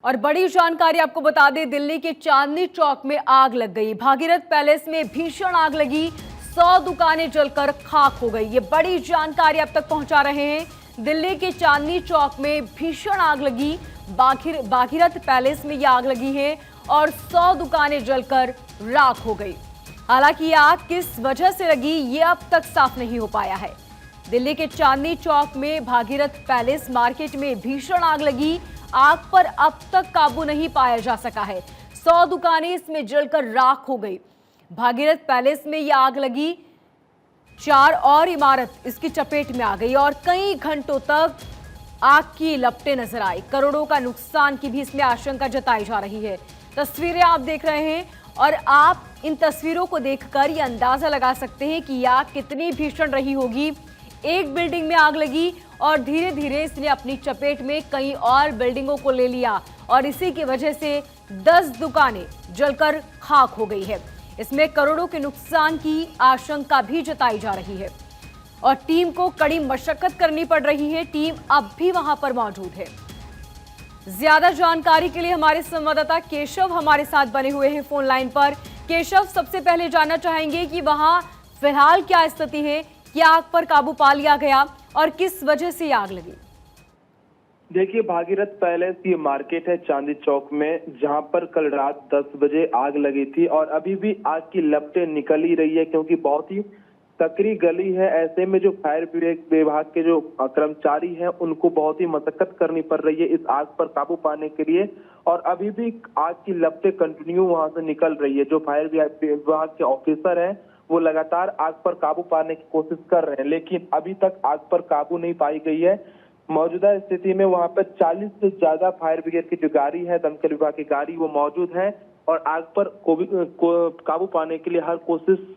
और बड़ी जानकारी आपको बता दें, दिल्ली के चांदनी चौक में आग लग गई। भागीरथ पैलेस में भीषण आग लगी, 100 दुकानें जलकर खाक हो गई। ये बड़ी जानकारी आप तक पहुंचा रहे हैं। दिल्ली के चांदनी चौक में भीषण आग लगी, भागीरथ पैलेस में ये आग लगी है और 100 दुकानें जलकर राख हो गई। हालांकि ये आग किस वजह से लगी ये अब तक साफ नहीं हो पाया है। दिल्ली के चांदनी चौक में भागीरथ पैलेस मार्केट में भीषण आग लगी। आग पर अब तक काबू नहीं पाया जा सका है। 100 दुकानें इसमें जलकर राख हो गई। भागीरथ पैलेस में यह आग लगी, 4 और इमारत इसकी चपेट में आ गई और कई घंटों तक आग की लपटें नजर आई। करोड़ों का नुकसान की भी इसमें आशंका जताई जा रही है। तस्वीरें आप देख रहे हैं और आप इन तस्वीरों को देखकर यह अंदाजा लगा सकते हैं कि यह आग कितनी भीषण रही होगी। एक बिल्डिंग में आग लगी और धीरे धीरे इसने अपनी चपेट में कई और बिल्डिंगों को ले लिया और इसी की वजह से 10 दुकानें जलकर खाक हो गई है। इसमें करोड़ों के नुकसान की आशंका भी जताई जा रही है और टीम को कड़ी मशक्कत करनी पड़ रही है। टीम अब भी वहां पर मौजूद है। ज्यादा जानकारी के लिए हमारे संवाददाता केशव हमारे साथ बने हुए हैं फोन लाइन पर। केशव, सबसे पहले जानना चाहेंगे कि वहां फिलहाल क्या स्थिति है, क्या आग पर काबू पा लिया गया और किस वजह से आग लगी? देखिए, भागीरथ पैलेस ये मार्केट है चांदनी चौक में, जहां पर कल रात 10 बजे आग लगी थी और अभी भी आग की लपटें निकल ही रही है क्योंकि बहुत ही सकरी गली है। ऐसे में जो फायर विभाग के जो कर्मचारी हैं उनको बहुत ही मशक्कत करनी पड़ रही है इस आग पर काबू पाने के लिए और अभी भी आग की लपटें कंटिन्यू वहां से निकल रही है। जो फायर विभाग के ऑफिसर हैं वो लगातार आग पर काबू पाने की कोशिश कर रहे हैं, लेकिन अभी तक आग पर काबू नहीं पाई गई है। मौजूदा स्थिति में वहां पर 40 से ज्यादा फायर ब्रिगेड की जो गाड़ी है, दमकल विभाग की गाड़ी, वो मौजूद है और आग पर काबू पाने के लिए हर कोशिश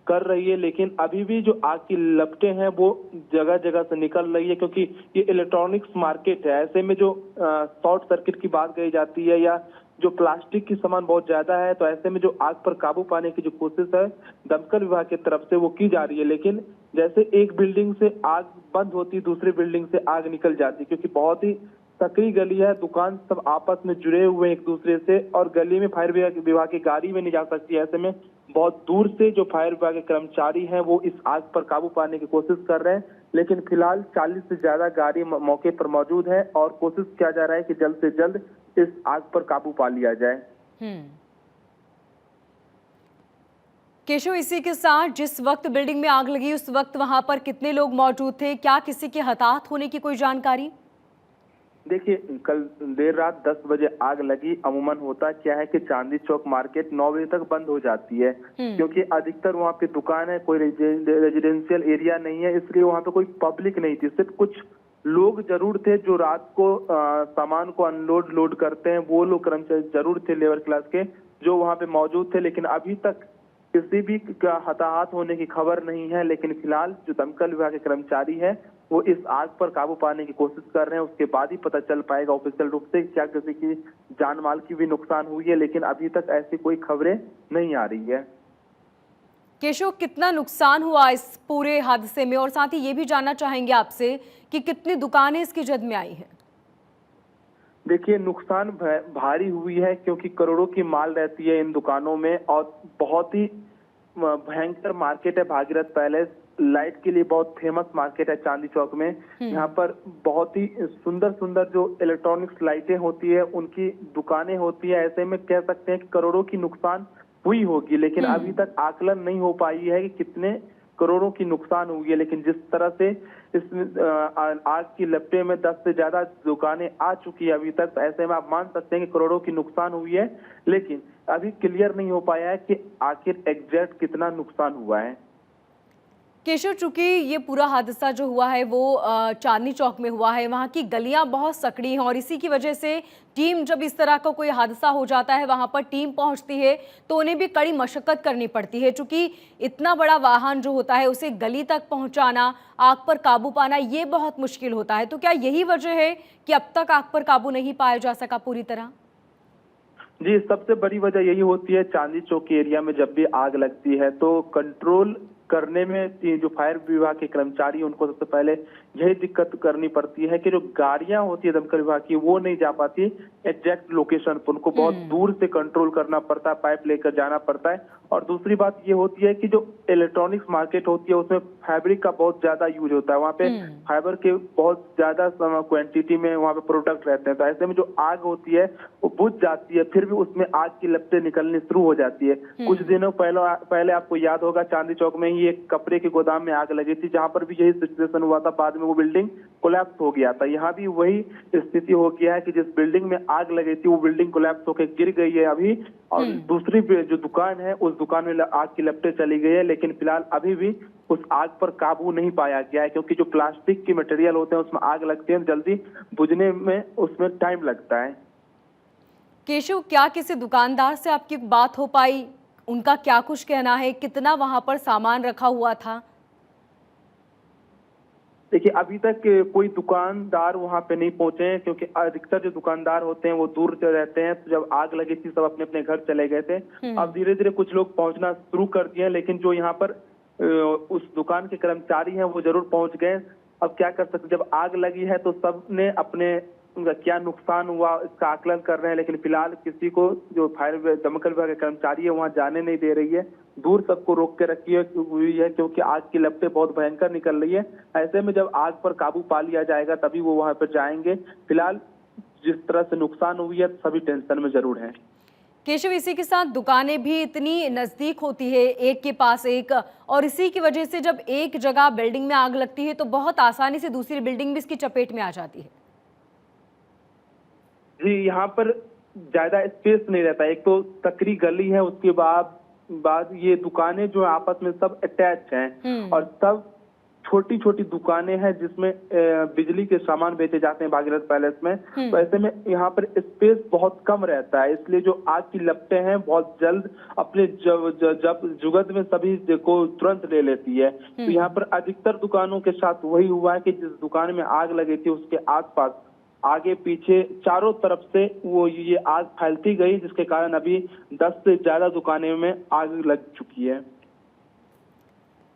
कर रही है। लेकिन अभी भी जो आग की लपटें हैं वो जगह जगह से निकल रही है क्योंकि ये इलेक्ट्रॉनिक्स मार्केट है। ऐसे में जो शॉर्ट सर्किट की बात कही जाती है या जो प्लास्टिक की सामान बहुत ज्यादा है, तो ऐसे में जो आग पर काबू पाने की जो कोशिश है दमकल विभाग की तरफ से वो की जा रही है। लेकिन जैसे एक बिल्डिंग से आग बंद होती, दूसरी बिल्डिंग से आग निकल जाती क्योंकि बहुत ही सकरी गली है। दुकान सब आपस में जुड़े हुए एक दूसरे से और गली में फायर विभाग की गाड़ी में नहीं जा सकती। ऐसे में बहुत दूर से जो फायर विभाग के कर्मचारी हैं वो इस आग पर काबू पाने की कोशिश कर रहे हैं, लेकिन फिलहाल 40 से ज्यादा गाड़ी मौके पर मौजूद है और कोशिश किया जा रहा है कि जल्द से जल्द इस आग पर काबू पा लिया जाए। केशव, इसी के साथ जिस वक्त बिल्डिंग में आग लगी उस वक्त वहां पर कितने लोग मौजूद थे? क्या किसी के हताहत होने की कोई जानकारी? देखिए, कल देर रात 10 बजे आग लगी। अमूमन होता क्या है कि चांदनी चौक मार्केट 9 बजे तक बंद हो जाती है क्योंकि अधिकतर वहाँ पे दुकान है, कोई रेजिडेंशियल एरिया नहीं है, इसलिए वहाँ पे कोई पब्लिक नहीं थी। सिर्फ कुछ लोग जरूर थे जो रात को सामान को लोड करते हैं, वो लोग कर्मचारी जरूर थे लेबर क्लास के जो वहाँ पे मौजूद थे। लेकिन अभी तक किसी भी का हताहत होने की खबर नहीं है। लेकिन फिलहाल जो दमकल विभाग के कर्मचारी है वो इस आग पर काबू पाने की कोशिश कर रहे हैं। उसके बाद ही पता चल पाएगा ऑफिशियल रूप से क्या किसी की जान माल की भी नुकसान हुई है, लेकिन अभी तक ऐसी कोई खबरें नहीं आ रही है। केशव, कितना नुकसान हुआ इस पूरे हादसे में और साथ ही ये भी जानना चाहेंगे आपसे कि कितनी दुकानें इसकी जद में आई हैं? देखिए, नुकसान भारी हुई है क्योंकि करोड़ों की माल रहती है इन दुकानों में और बहुत ही भयंकर मार्केट है भागीरथ पैलेस। लाइट के लिए बहुत फेमस मार्केट है चांदनी चौक में। यहाँ पर बहुत ही सुंदर सुंदर जो इलेक्ट्रॉनिक्स लाइटें होती है उनकी दुकानें होती है। ऐसे में कह सकते हैं कि करोड़ों की नुकसान हुई होगी, लेकिन अभी तक आकलन नहीं हो पाई है कि कितने करोड़ों की नुकसान हुई है। लेकिन जिस तरह से इसमें आग की लपटें में 10 से ज्यादा दुकानें आ चुकी है अभी तक, तो ऐसे में आप मान सकते हैं कि करोड़ों की नुकसान हुई है। लेकिन अभी क्लियर नहीं हो पाया है कि आखिर एग्जैक्ट कितना नुकसान हुआ है। केशव, चूंकि ये पूरा हादसा जो हुआ है वो चांदनी चौक में हुआ है, वहाँ की गलियां बहुत सकड़ी हैं और इसी की वजह से टीम जब इस तरह का कोई हादसा हो जाता है वहाँ पर टीम पहुँचती है तो उन्हें भी कड़ी मशक्कत करनी पड़ती है। चूंकि इतना बड़ा वाहन जो होता है उसे गली तक पहुँचाना, आग पर काबू पाना, ये बहुत मुश्किल होता है। तो क्या यही वजह है कि अब तक आग पर काबू नहीं पाया जा सका पूरी तरह? जी, सबसे बड़ी वजह यही होती है चांदनी चौक के एरिया में जब भी आग लगती है तो कंट्रोल करने में जो फायर विभाग के कर्मचारी उनको सबसे पहले यही दिक्कत करनी पड़ती है कि जो गाड़ियां होती है दमकल विभाग की वो नहीं जा पाती एग्जैक्ट लोकेशन पर, उनको बहुत दूर से कंट्रोल करना पड़ता है, पाइप लेकर जाना पड़ता है। और दूसरी बात ये होती है कि जो इलेक्ट्रॉनिक्स मार्केट होती है उसमें फैब्रिक का बहुत ज्यादा यूज होता है, वहाँ पे फाइबर के बहुत ज्यादा क्वांटिटी में वहाँ पे प्रोडक्ट रहते हैं, तो ऐसे में जो आग होती है वो बुझ जाती है, फिर भी उसमें आग की लपटें निकलनी शुरू हो जाती है। कुछ दिनों पहले आपको याद होगा चांदी चौक में ही एक कपड़े के गोदाम में आग लगी थी, जहां पर भी यही सिचुएशन हुआ था, बाद में वो बिल्डिंग कोलैप्स हो गया था। यहाँ भी वही स्थिति हो गया है कि जिस बिल्डिंग में आग लगी थी वो बिल्डिंग कोलैप्स होकर गिर गई है अभी, और दूसरी जो दुकान है उस दुकान में आग की लपटें चली गई है, लेकिन फिलहाल अभी भी उस आग पर काबू नहीं पाया गया है, क्योंकि जो प्लास्टिक के मटेरियल होते हैं उसमें आग लगती है, जल्दी बुझने में उसमें टाइम लगता है। केशव, क्या किसी दुकानदार से आपकी बात हो पाई? उनका क्या कुछ कहना है? कितना वहां पर सामान रखा हुआ था? देखिए, अभी तक कोई दुकानदार वहां पे नहीं पहुंचे हैं, क्योंकि अधिकतर जो दुकानदार होते हैं वो दूर से रहते हैं, तो जब आग लगी थी सब अपने अपने घर चले गए थे। अब धीरे धीरे कुछ लोग पहुंचना शुरू कर दिए हैं, लेकिन जो यहाँ पर उस दुकान के कर्मचारी हैं वो जरूर पहुंच गए। अब क्या कर सकते, जब आग लगी है तो सबने अपने उनका क्या नुकसान हुआ इसका आकलन कर रहे हैं, लेकिन फिलहाल किसी को, जो फायर दमकल विभाग के कर्मचारी है वहां जाने नहीं दे रही है, दूर सबको रोक के रखी हुई है, क्योंकि आग की लपटें बहुत भयंकर निकल रही है। ऐसे में जब आग पर काबू पा लिया जाएगा तभी वो वहां पर जाएंगे। फिलहाल जिस तरह से नुकसान हुई है सभी टेंशन में जरूर है। केशव, इसी के साथ दुकानें भी इतनी नजदीक होती है, एक के पास एक, और इसी की वजह से जब एक जगह बिल्डिंग में आग लगती है तो बहुत आसानी से दूसरी बिल्डिंग भी इसकी चपेट में आ जाती है। जी, यहाँ पर ज्यादा स्पेस नहीं रहता, एक तो सकरी गली है, उसके बाद ये दुकानें जो आपस में सब अटैच हैं, और सब छोटी छोटी दुकानें हैं जिसमें बिजली के सामान बेचे जाते हैं भागीरथ पैलेस में। तो ऐसे में यहाँ पर स्पेस बहुत कम रहता है, इसलिए जो आग की लपटें हैं बहुत जल्द अपने जब जुगत में सभी को तुरंत ले लेती है। तो यहाँ पर अधिकतर दुकानों के साथ वही हुआ है कि जिस दुकान में आग लगी थी उसके आसपास आगे पीछे चारों तरफ से वो ये आग फैलती गई, जिसके कारण अभी 10 से ज्यादा दुकानों में आग लग चुकी है।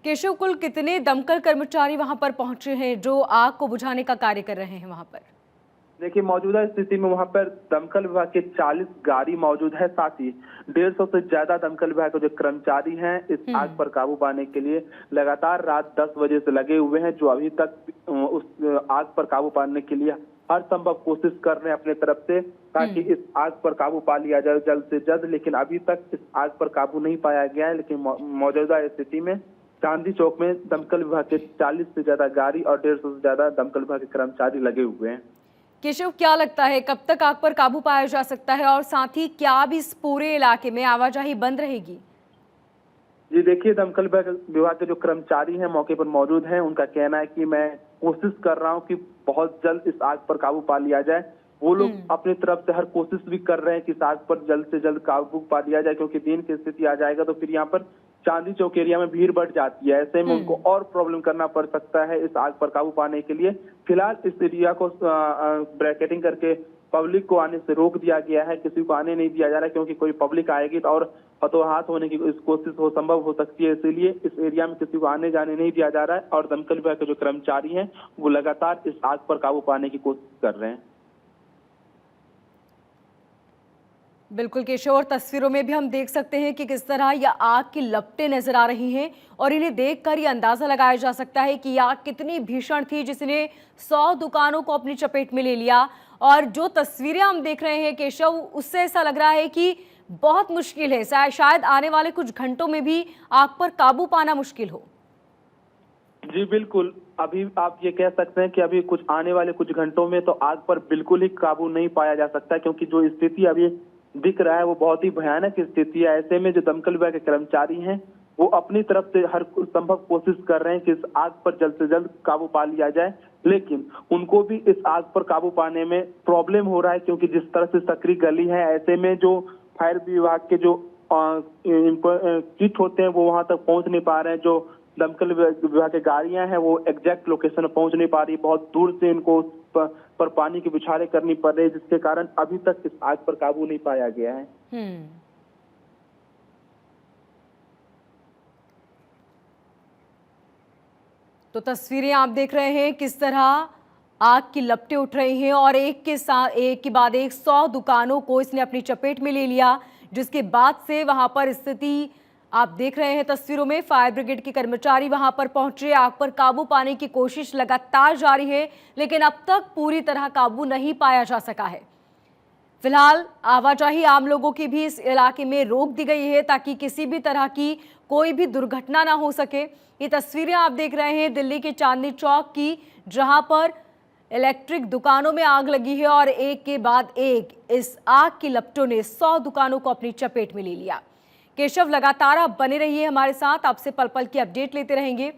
केशव, कुल कितने दमकल कर्मचारी वहां पर पहुंचे हैं जो आग को बुझाने का कार्य कर रहे हैं वहां पर? देखिए, मौजूदा स्थिति में वहां पर दमकल विभाग के 40 गाड़ी मौजूद है, साथ ही 150 से ज्यादा दमकल विभाग के जो कर्मचारी हैं इस आग पर काबू पाने के लिए लगातार रात 10 बजे से लगे हुए हैं, जो अभी तक उस आग पर काबू पाने के लिए हर संभव कोशिश कर रहे हैं अपने तरफ से, ताकि इस आग पर काबू पा लिया जाए जल्द से जल्द। लेकिन अभी तक इस आग पर काबू नहीं पाया गया है। लेकिन मौजूदा स्थिति में चांदी चौक में दमकल विभाग के 40 से ज्यादा गाड़ी और 150 से ज्यादा दमकल विभाग के कर्मचारी लगे हुए हैं। केशव, क्या लगता है कब तक आग पर काबू पाया जा सकता है, और साथ ही क्या अब इस पूरे इलाके में आवाजाही बंद रहेगी? जी देखिए, दमकल विभाग के जो कर्मचारी हैं मौके पर मौजूद हैं, उनका कहना है कि मैं कोशिश कर रहा हूं कि बहुत जल्द इस आग पर काबू पा लिया जाए। वो लोग अपनी तरफ से हर कोशिश भी कर रहे हैं कि इस आग पर जल्द से जल्द काबू पा लिया जाए, क्योंकि दिन की स्थिति आ जाएगा तो फिर यहाँ पर चांदी चौक एरिया में भीड़ बढ़ जाती है, ऐसे में उनको और प्रॉब्लम करना पड़ सकता है इस आग पर काबू पाने के लिए। फिलहाल इस एरिया को ब्रैकेटिंग करके पब्लिक को आने से रोक दिया गया है, किसी को आने नहीं दिया जा रहा है, क्योंकि कोई पब्लिक आएगी तो और हतोहात होने की कोशिश संभव हो सकती है, इसीलिए इस एरिया में किसी को आने जाने नहीं दिया जा रहा है। और दमकल विभाग के जो कर्मचारी हैं वो लगातार इस आग पर काबू पाने की कोशिश कर रहे हैं। बिल्कुल केशव, और तस्वीरों में भी हम देख सकते हैं कि किस तरह यह आग की लपटें नजर आ रही हैं, और इन्हें देखकर ये अंदाजा लगाया जा सकता है कि यह आग कितनी भीषण थी जिसने 100 दुकानों को अपनी चपेट में ले लिया। और जो तस्वीरें हम देख रहे हैं केशव, उससे ऐसा लग रहा है कि बहुत मुश्किल है, शायद आने वाले कुछ घंटों में भी आग पर काबू पाना मुश्किल हो। जी बिल्कुल, अभी आप ये कह सकते हैं कि अभी कुछ आने वाले कुछ घंटों में तो आग पर बिल्कुल ही काबू नहीं पाया जा सकता, क्योंकि जो स्थिति अभी दिख रहा है वो बहुत ही भयानक स्थिति है। ऐसे में जो दमकल विभाग के कर्मचारी हैं वो अपनी तरफ से हर संभव कोशिश कर रहे हैं कि इस आग पर जल्द से जल्द काबू पा लिया जाए, लेकिन उनको भी इस आग पर काबू पाने में प्रॉब्लम हो रहा है, क्योंकि जिस तरह से सकरी गली है, ऐसे में जो फायर विभाग के जो किट होते हैं वो वहां तक पहुंच नहीं पा रहे हैं। जो दमकल विभाग की गाड़ियां हैं वो एग्जैक्ट लोकेशन में पहुंच नहीं पा रही, बहुत दूर से इनको पर पानी की बिछारे करनी पड़ रही है, जिसके कारण अभी तक इस आग पर काबू नहीं पाया गया है। तो तस्वीरें आप देख रहे हैं किस तरह आग की लपटें उठ रही हैं और एक के बाद एक 100 दुकानों को इसने अपनी चपेट में ले लिया, जिसके बाद से वहां पर स्थिति आप देख रहे हैं तस्वीरों में। फायर ब्रिगेड के कर्मचारी वहां पर पहुंचे, आग पर काबू पाने की कोशिश लगातार जारी है, लेकिन अब तक पूरी तरह काबू नहीं पाया जा सका है। फिलहाल आवाजाही आम लोगों की भी इस इलाके में रोक दी गई है ताकि किसी भी तरह की कोई भी दुर्घटना ना हो सके। ये तस्वीरें आप देख रहे हैं दिल्ली के चांदनी चौक की, जहां पर इलेक्ट्रिक दुकानों में आग लगी है और एक के बाद एक इस आग की लपटों ने 100 दुकानों को अपनी चपेट में ले लिया। केशव, लगातार आप बने रहिए हमारे साथ, आपसे पल पल की अपडेट लेते रहेंगे।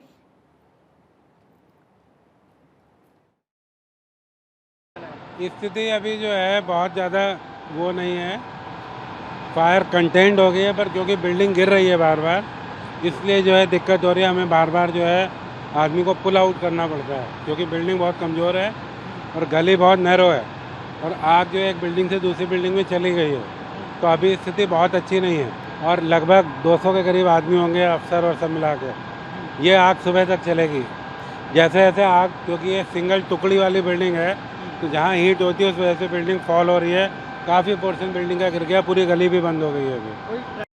स्थिति अभी जो है बहुत ज़्यादा वो नहीं है, फायर कंटेंट हो गई है, पर क्योंकि बिल्डिंग गिर रही है बार बार, इसलिए जो है दिक्कत हो रही है। हमें बार बार जो है आदमी को पुल आउट करना पड़ता है क्योंकि बिल्डिंग बहुत कमज़ोर है और गली बहुत नैरो है और आग जो है एक बिल्डिंग से दूसरी बिल्डिंग में चली गई है। तो अभी स्थिति बहुत अच्छी नहीं है और लगभग 200 के करीब आदमी होंगे, अफसर और सब मिला के। ये आग सुबह तक चलेगी। जैसे जैसे आग, क्योंकि ये सिंगल टुकड़ी वाली बिल्डिंग है, तो जहाँ हीट होती है उस वजह से बिल्डिंग फॉल हो रही है। काफ़ी पोर्शन बिल्डिंग का गिर गया, पूरी गली भी बंद हो गई है अभी।